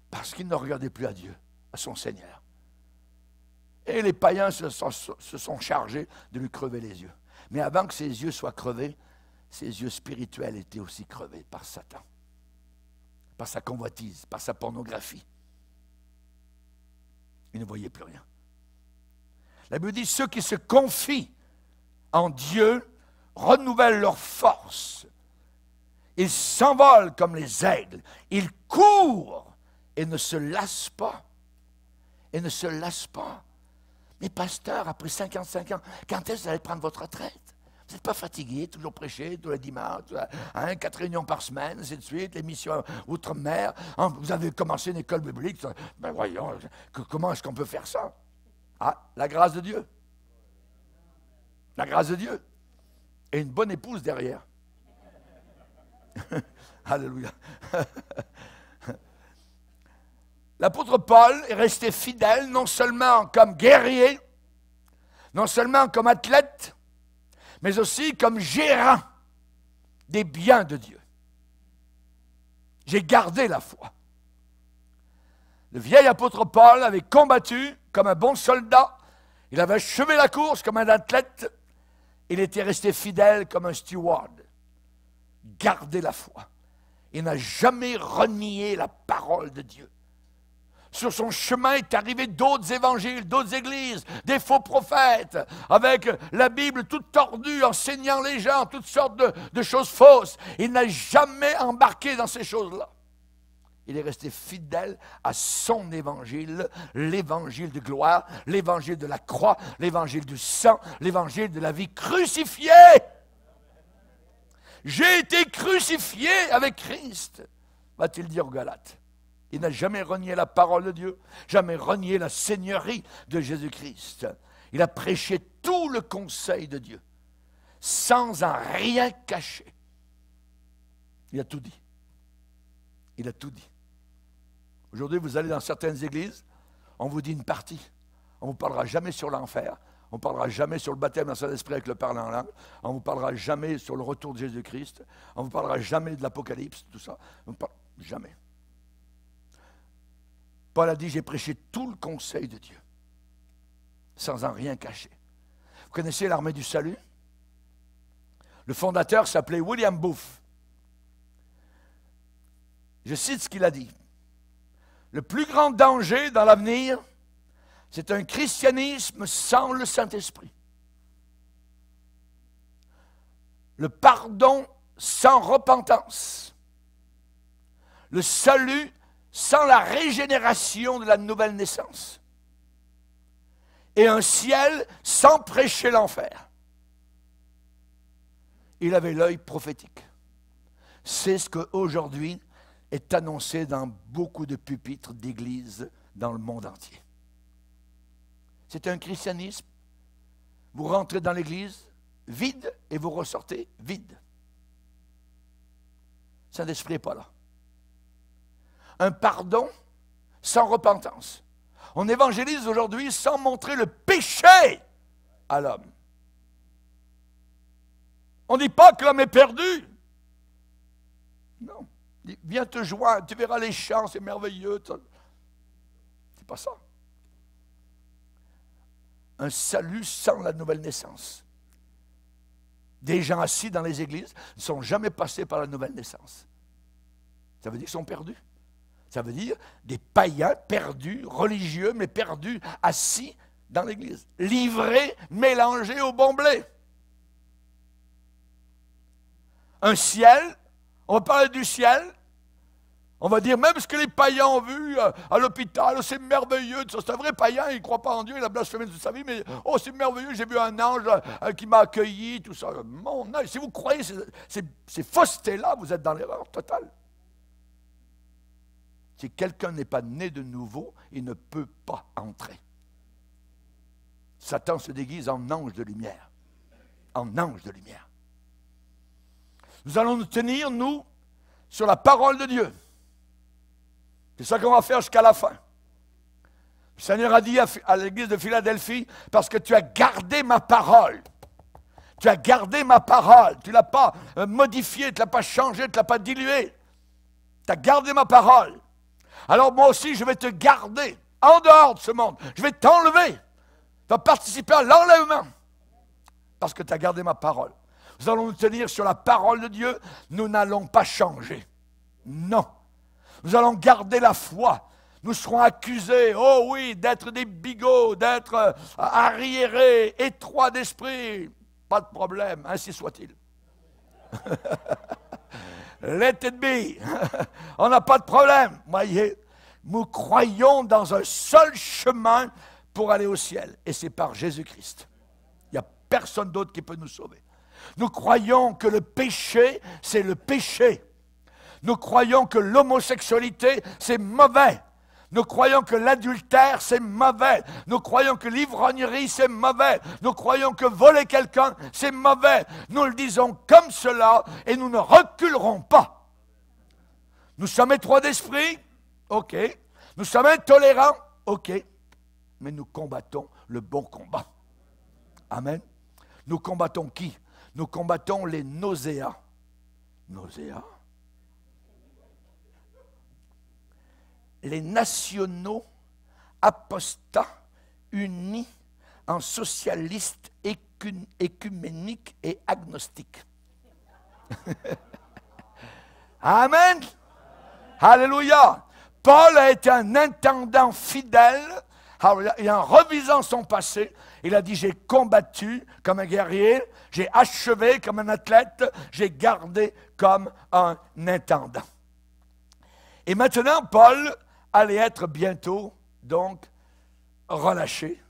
parce qu'il ne regardait plus à Dieu, à son Seigneur. Et les païens se sont chargés de lui crever les yeux. Mais avant que ses yeux soient crevés, ses yeux spirituels étaient aussi crevés par Satan, par sa convoitise, par sa pornographie. Il ne voyait plus rien. La Bible dit, ceux qui se confient en Dieu renouvellent leur force. Ils s'envolent comme les aigles. Ils courent et ne se lassent pas. Et ne se lassent pas. Mais pasteur, après 55 ans, quand est-ce que vous allez prendre votre retraite? Vous n'êtes pas fatigué, toujours prêcher, tous les dimanches, 4 réunions par semaine, ainsi de suite, les missions outre-mer. Vous avez commencé une école biblique. Ben voyons, comment est-ce qu'on peut faire ça? Ah, la grâce de Dieu. La grâce de Dieu. Et une bonne épouse derrière. Alléluia. L'apôtre Paul est resté fidèle, non seulement comme guerrier, non seulement comme athlète, mais aussi comme gérant des biens de Dieu. J'ai gardé la foi. Le vieil apôtre Paul avait combattu comme un bon soldat, il avait achevé la course comme un athlète, il était resté fidèle comme un steward. Gardez la foi. Il n'a jamais renié la parole de Dieu. Sur son chemin est arrivé d'autres évangiles, d'autres églises, des faux prophètes, avec la Bible toute tordue, enseignant les gens toutes sortes de choses fausses. Il n'a jamais embarqué dans ces choses-là. Il est resté fidèle à son évangile, l'évangile de gloire, l'évangile de la croix, l'évangile du sang, l'évangile de la vie crucifiée. J'ai été crucifié avec Christ, va-t-il dire aux Galates. Il n'a jamais renié la parole de Dieu, jamais renié la seigneurie de Jésus-Christ. Il a prêché tout le conseil de Dieu, sans en rien cacher. Il a tout dit. Il a tout dit. Aujourd'hui, vous allez dans certaines églises, on vous dit une partie. On ne vous parlera jamais sur l'enfer. On ne parlera jamais sur le baptême dans Saint-Esprit avec le parler en langue. On ne vous parlera jamais sur le retour de Jésus-Christ. On ne vous parlera jamais de l'Apocalypse, tout ça. Jamais. Paul a dit, j'ai prêché tout le conseil de Dieu, sans en rien cacher. Vous connaissez l'armée du salut? Le fondateur s'appelait William Booth. Je cite ce qu'il a dit. Le plus grand danger dans l'avenir, c'est un christianisme sans le Saint-Esprit. Le pardon sans repentance. Le salut sans la régénération de la nouvelle naissance. Et un ciel sans prêcher l'enfer. Il avait l'œil prophétique. C'est ce qu'aujourd'hui est annoncé dans beaucoup de pupitres d'églises dans le monde entier. C'est un christianisme. Vous rentrez dans l'église vide et vous ressortez vide. Saint-Esprit n'est pas là. Un pardon sans repentance. On évangélise aujourd'hui sans montrer le péché à l'homme. On ne dit pas que l'homme est perdu. Non. Viens te joindre, tu verras les chants, c'est merveilleux. C'est pas ça. un salut sans la nouvelle naissance. Des gens assis dans les églises ne sont jamais passés par la nouvelle naissance. Ça veut dire qu'ils sont perdus. Ça veut dire des païens perdus, religieux, mais perdus, assis dans l'église. Livrés, mélangés au bon blé. Un ciel, on va parler du ciel. On va dire même ce que les païens ont vu à l'hôpital, c'est merveilleux. C'est un vrai païen, il ne croit pas en Dieu, il a blasphémé toute sa vie, mais oh c'est merveilleux, j'ai vu un ange qui m'a accueilli, tout ça. Mon œil, si vous croyez ces faussetés-là, vous êtes dans l'erreur totale. Si quelqu'un n'est pas né de nouveau, il ne peut pas entrer. Satan se déguise en ange de lumière. En ange de lumière. Nous allons nous tenir, nous, sur la parole de Dieu. C'est ça qu'on va faire jusqu'à la fin. Le Seigneur a dit à l'église de Philadelphie, parce que tu as gardé ma parole. Tu as gardé ma parole. Tu ne l'as pas modifiée, tu ne l'as pas changée, tu ne l'as pas diluée. Tu as gardé ma parole. Alors moi aussi, je vais te garder en dehors de ce monde. Je vais t'enlever. Tu vas participer à l'enlèvement. Parce que tu as gardé ma parole. Nous allons nous tenir sur la parole de Dieu. Nous n'allons pas changer. Non. Nous allons garder la foi. Nous serons accusés, oh oui, d'être des bigots, d'être arriérés, étroits d'esprit. Pas de problème, ainsi soit-il. Let it be. On n'a pas de problème. Voyez, nous croyons dans un seul chemin pour aller au ciel. Et c'est par Jésus-Christ. Il n'y a personne d'autre qui peut nous sauver. Nous croyons que le péché, c'est le péché. Nous croyons que l'homosexualité, c'est mauvais. Nous croyons que l'adultère, c'est mauvais. Nous croyons que l'ivrognerie, c'est mauvais. Nous croyons que voler quelqu'un, c'est mauvais. Nous le disons comme cela et nous ne reculerons pas. Nous sommes étroits d'esprit, ok. Nous sommes intolérants, ok. Mais nous combattons le bon combat. Amen. Nous combattons qui? Nous combattons les nauséas. Nauséas? Les nationaux apostats unis en socialistes écuméniques et agnostiques. Amen. Alléluia. Paul a été un intendant fidèle et en revisant son passé, il a dit, j'ai combattu comme un guerrier, j'ai achevé comme un athlète, j'ai gardé comme un intendant. Et maintenant, Paul allait être bientôt, donc, relâché,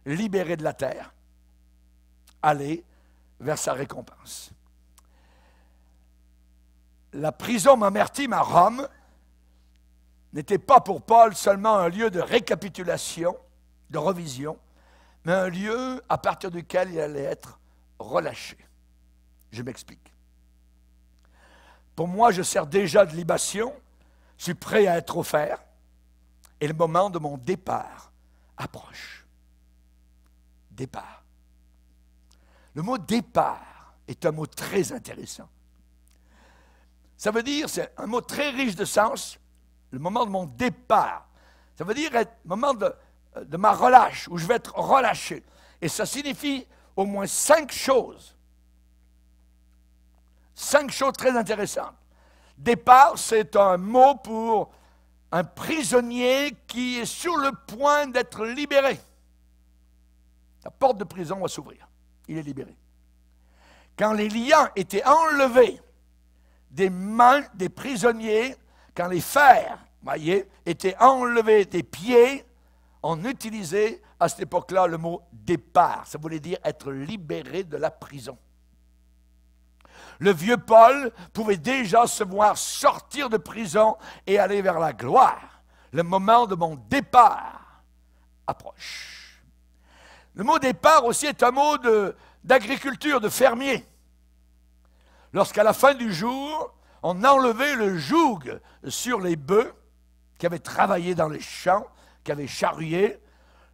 libéré de la terre, aller vers sa récompense. La prison Mamertine à Rome n'était pas pour Paul seulement un lieu de récapitulation, de revision, mais un lieu à partir duquel il allait être relâché. Je m'explique. Pour moi, je sers déjà de libation, je suis prêt à être offert, et le moment de mon départ approche. Départ. Le mot départ est un mot très intéressant. Ça veut dire, c'est un mot très riche de sens, le moment de mon départ. Ça veut dire être le moment de ma relâche, où je vais être relâché. Et ça signifie au moins 5 choses. 5 choses très intéressantes. Départ, c'est un mot pour un prisonnier qui est sur le point d'être libéré. La porte de prison va s'ouvrir. Il est libéré. Quand les liens étaient enlevés des mains des prisonniers, quand les fers, voyez, étaient enlevés des pieds, on utilisait à cette époque-là le mot départ. Ça voulait dire être libéré de la prison. Le vieux Paul pouvait déjà se voir sortir de prison et aller vers la gloire. Le moment de mon départ approche. Le mot départ aussi est un mot d'agriculture, de fermier. Lorsqu'à la fin du jour, on enlevait le joug sur les bœufs qui avaient travaillé dans les champs, qui avaient charrié,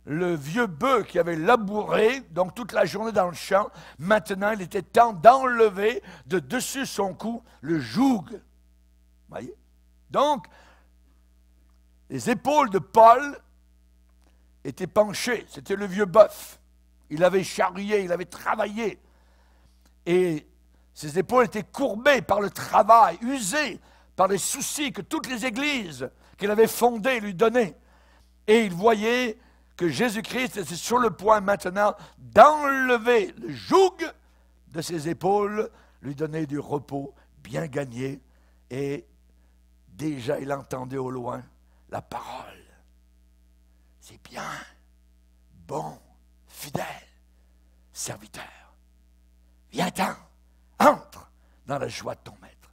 le vieux bœuf qui avait labouré, donc toute la journée dans le champ, maintenant il était temps d'enlever de dessus son cou le joug. Voyez? Donc, les épaules de Paul étaient penchées, c'était le vieux bœuf. il avait charrié, il avait travaillé. Et ses épaules étaient courbées par le travail, usées par les soucis que toutes les églises qu'il avait fondées lui donnaient. Et il voyait que Jésus-Christ était sur le point maintenant d'enlever le joug de ses épaules, lui donner du repos bien gagné. Et déjà il entendait au loin la parole. C'est bien, bon, fidèle, serviteur. Viens-t'en, entre dans la joie de ton maître.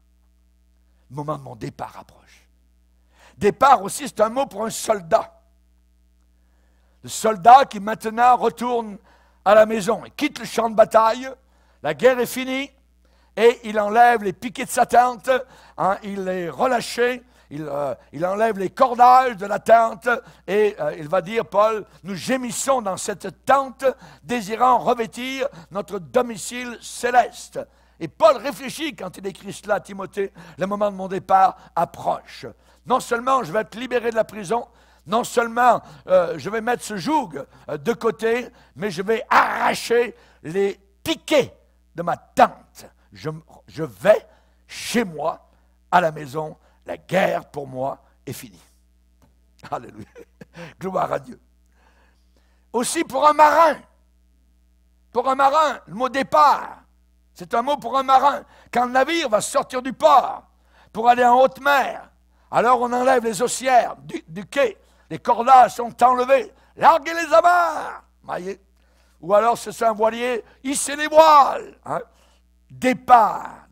Le moment de mon départ approche. Départ aussi, c'est un mot pour un soldat. Le soldat qui maintenant retourne à la maison. Il quitte le champ de bataille, la guerre est finie, et il enlève les piquets de sa tente, hein, il est relâché, il enlève les cordages de la tente, et il va dire, Paul, nous gémissons dans cette tente, désirant revêtir notre domicile céleste. Et Paul réfléchit quand il écrit cela à Timothée, le moment de mon départ approche. Non seulement je vais être libéré de la prison, non seulement je vais mettre ce joug de côté, mais je vais arracher les piquets de ma tente. Je vais chez moi, à la maison, la guerre pour moi est finie. Alléluia. Gloire à Dieu. Aussi pour un marin, le mot départ, c'est un mot pour un marin. Quand le navire va sortir du port pour aller en haute mer, alors on enlève les haussières du quai, les cordages sont enlevés, larguez les amarres, voyez. Ou alors c'est un voilier, hissez les voiles. Hein. Départ.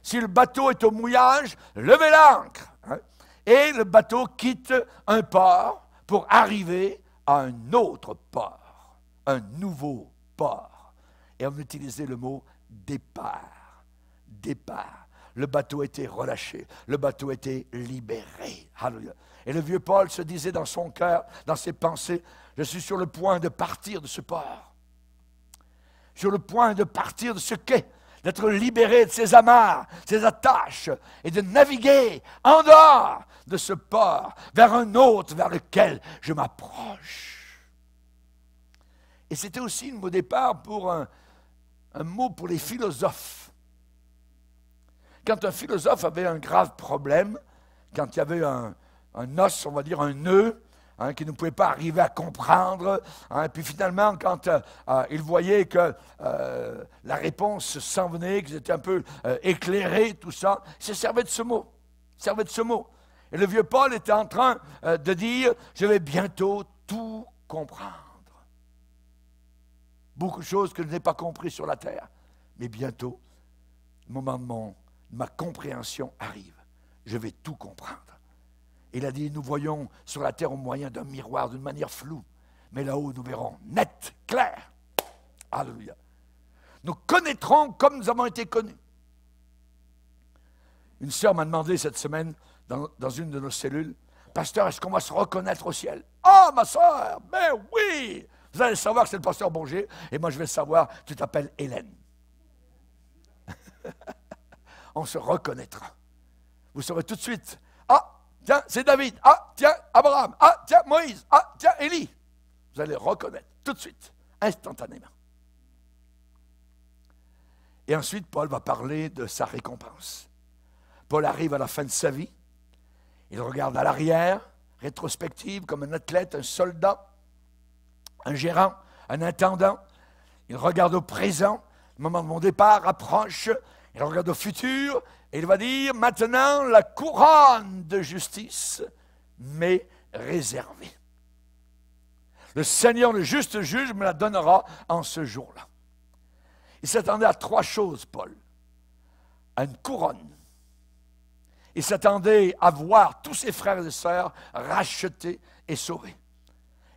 Si le bateau est au mouillage, levez l'ancre. Hein. Et le bateau quitte un port pour arriver à un autre port, un nouveau port. Et on utilisait le mot départ. Départ. Le bateau était relâché, le bateau était libéré. Alléluia. Et le vieux Paul se disait dans son cœur, dans ses pensées, je suis sur le point de partir de ce port. Sur le point de partir de ce quai, d'être libéré de ses amarres, ses attaches, et de naviguer en dehors de ce port, vers un autre vers lequel je m'approche. Et c'était aussi le mot départ pour un mot pour les philosophes. Quand un philosophe avait un grave problème, quand il y avait un os, on va dire un nœud, hein, qu'il ne pouvait pas arriver à comprendre, hein, et puis finalement, quand il voyait que la réponse s'en venait, qu'ils étaient un peu éclairés, tout ça, il se servait de ce mot. Et le vieux Paul était en train de dire, je vais bientôt tout comprendre. Beaucoup de choses que je n'ai pas compris sur la terre, mais bientôt, le moment de ma compréhension arrive. Je vais tout comprendre. Il a dit, nous voyons sur la terre au moyen d'un miroir, d'une manière floue, mais là-haut, nous verrons net, clair. Alléluia. Nous connaîtrons comme nous avons été connus. Une sœur m'a demandé cette semaine, dans une de nos cellules, pasteur, est-ce qu'on va se reconnaître au ciel? Ah, ma sœur, ben oui! Vous allez savoir que c'est le pasteur Bonger, et moi je vais savoir, tu t'appelles Hélène. On se reconnaîtra. Vous saurez tout de suite, ah, tiens, c'est David, ah, tiens, Abraham, ah, tiens, Moïse, ah, tiens, Élie. Vous allez reconnaître tout de suite, instantanément. Et ensuite, Paul va parler de sa récompense. Paul arrive à la fin de sa vie, il regarde à l'arrière, rétrospective, comme un athlète, un soldat, un gérant, un intendant. Il regarde au présent, le moment de mon départ approche, il regarde au futur, et il va dire, maintenant, la couronne de justice m'est réservée. Le Seigneur, le juste juge, me la donnera en ce jour-là. Il s'attendait à 3 choses, Paul. À une couronne. Il s'attendait à voir tous ses frères et sœurs rachetés et sauvés.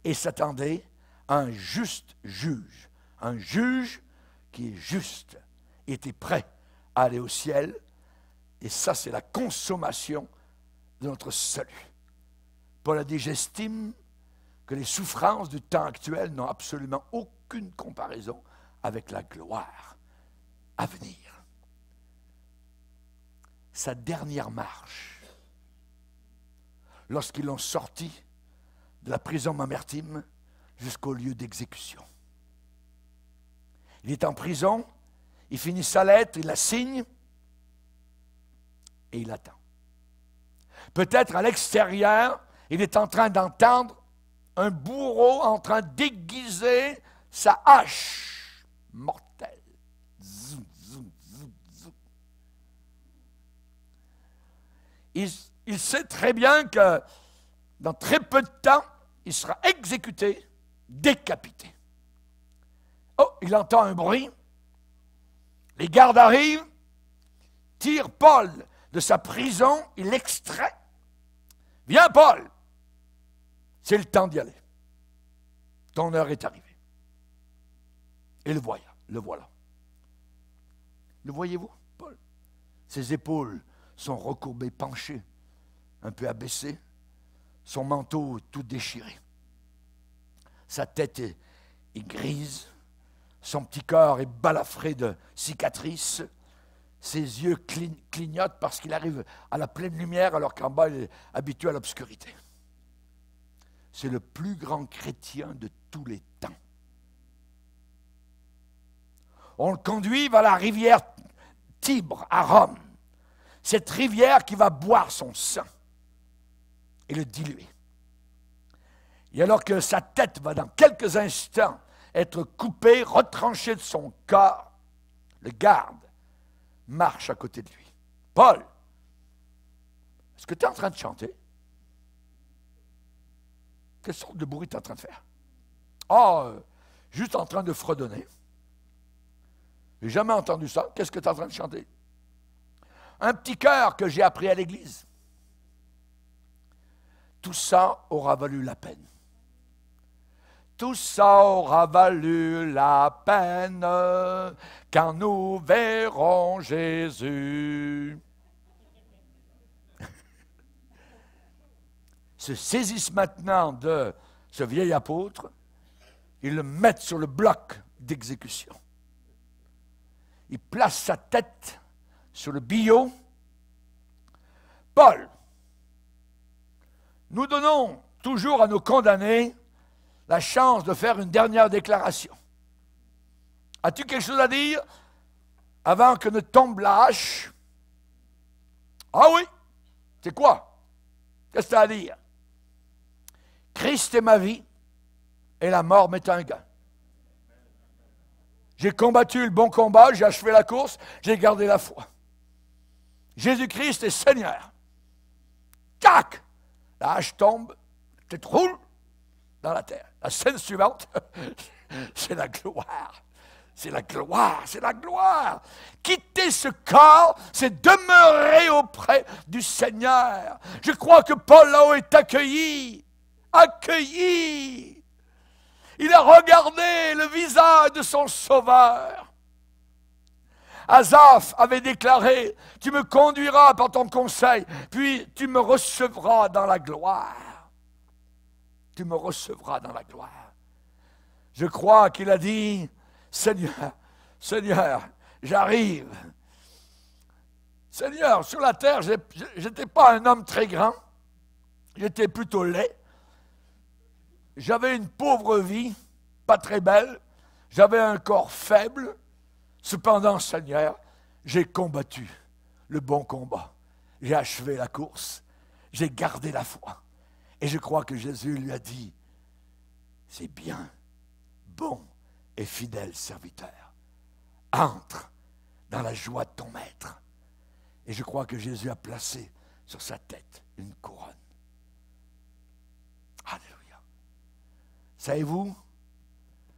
Et il s'attendait à un juste juge. Un juge qui est juste. Il était prêt à aller au ciel. Et ça, c'est la consommation de notre salut. Paul a dit, j'estime que les souffrances du temps actuel n'ont absolument aucune comparaison avec la gloire à venir. Sa dernière marche, lorsqu'ils l'ont sorti de la prison mamertine jusqu'au lieu d'exécution. Il est en prison, il finit sa lettre, il la signe et il attend. Peut-être à l'extérieur, il est en train d'entendre un bourreau en train d'aiguiser sa hache mortelle. Zoum, zoum, zoum, zoum. Il sait très bien que dans très peu de temps, il sera exécuté, décapité. Oh, il entend un bruit. Les gardes arrivent, tirent Paul de sa prison, il l'extrait. Viens, Paul, c'est le temps d'y aller. Ton heure est arrivée. Et le voilà. Le voyez-vous, Paul? Ses épaules sont recourbées, penchées, un peu abaissées. Son manteau tout déchiré. Sa tête est grise. Son petit corps est balafré de cicatrices. Ses yeux clignotent parce qu'il arrive à la pleine lumière alors qu'en bas, il est habitué à l'obscurité. C'est le plus grand chrétien de tous les temps. On le conduit vers la rivière Tibre à Rome. Cette rivière qui va boire son sang et le diluer. Et alors que sa tête va dans quelques instants être coupée, retranchée de son corps, le garde marche à côté de lui. Paul, est-ce que tu es en train de chanter? Quelle sorte de bruit tu es en train de faire? Juste en train de fredonner. J'ai jamais entendu ça. Qu'est-ce que tu es en train de chanter? Un petit chœur que j'ai appris à l'église. Tout ça aura valu la peine. Tout ça aura valu la peine quand nous verrons Jésus. Se saisissent maintenant de ce vieil apôtre, ils le mettent sur le bloc d'exécution. Ils placent sa tête sur le billot. Paul, nous donnons toujours à nos condamnés la chance de faire une dernière déclaration. As-tu quelque chose à dire avant que ne tombe la hache? Ah oui, c'est quoi? Qu'est-ce que tu as à dire? Christ est ma vie et la mort m'est un gain. J'ai combattu le bon combat, j'ai achevé la course, j'ai gardé la foi. Jésus-Christ est Seigneur. Tac! La hache tombe, tu te roules dans la terre. La scène suivante, c'est la gloire. C'est la gloire, c'est la gloire. Quitter ce corps, c'est demeurer auprès du Seigneur. Je crois que Paul là-haut est accueilli. Accueilli. Il a regardé le visage de son Sauveur. Asaph avait déclaré, tu me conduiras par ton conseil, puis tu me recevras dans la gloire. Tu me recevras dans la gloire. Je crois qu'il a dit, Seigneur, Seigneur, j'arrive. Seigneur, sur la terre, je n'étais pas un homme très grand, j'étais plutôt laid. J'avais une pauvre vie, pas très belle, j'avais un corps faible. Cependant, Seigneur, j'ai combattu le bon combat. J'ai achevé la course. J'ai gardé la foi. Et je crois que Jésus lui a dit, c'est bien, bon et fidèle serviteur. Entre dans la joie de ton maître. Et je crois que Jésus a placé sur sa tête une couronne. Alléluia. Savez-vous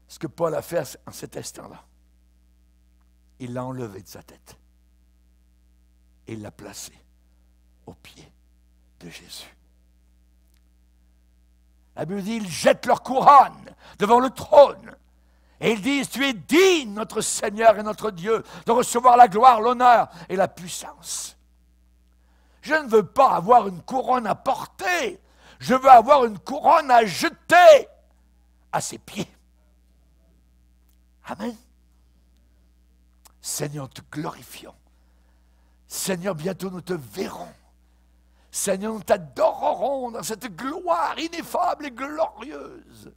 ce que Paul a fait en cet instant-là? Il l'a enlevé de sa tête. Et il l'a placé aux pieds de Jésus. La Bible dit, ils jettent leur couronne devant le trône. Et ils disent, tu es digne, notre Seigneur et notre Dieu, de recevoir la gloire, l'honneur et la puissance. Je ne veux pas avoir une couronne à porter. Je veux avoir une couronne à jeter à ses pieds. Amen. Seigneur, nous te glorifions. Seigneur, bientôt nous te verrons. Seigneur, nous t'adorerons dans cette gloire ineffable et glorieuse.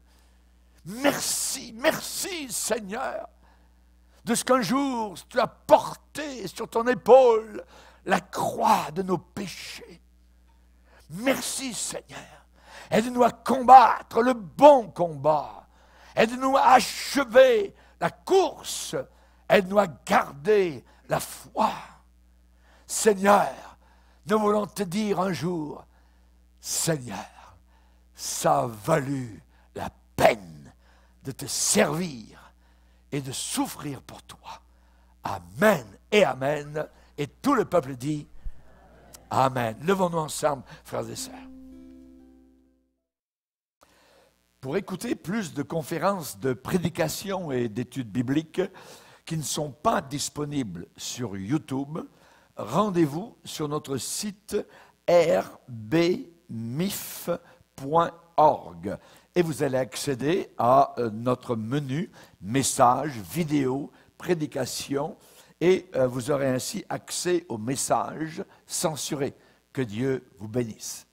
Merci, merci Seigneur. de ce qu'un jour tu as porté sur ton épaule la croix de nos péchés. Merci Seigneur. Aide-nous à combattre le bon combat. Aide-nous à achever la course. Aide-nous à garder la foi. Seigneur, nous voulons te dire un jour, Seigneur, ça a valu la peine de te servir et de souffrir pour toi. Amen et amen. Et tout le peuple dit amen. Levons-nous ensemble, frères et sœurs. Pour écouter plus de conférences de prédication et d'études bibliques qui ne sont pas disponibles sur YouTube, rendez-vous sur notre site rbmif.org et vous allez accéder à notre menu messages, vidéos, prédications et vous aurez ainsi accès aux messages censurés. Que Dieu vous bénisse.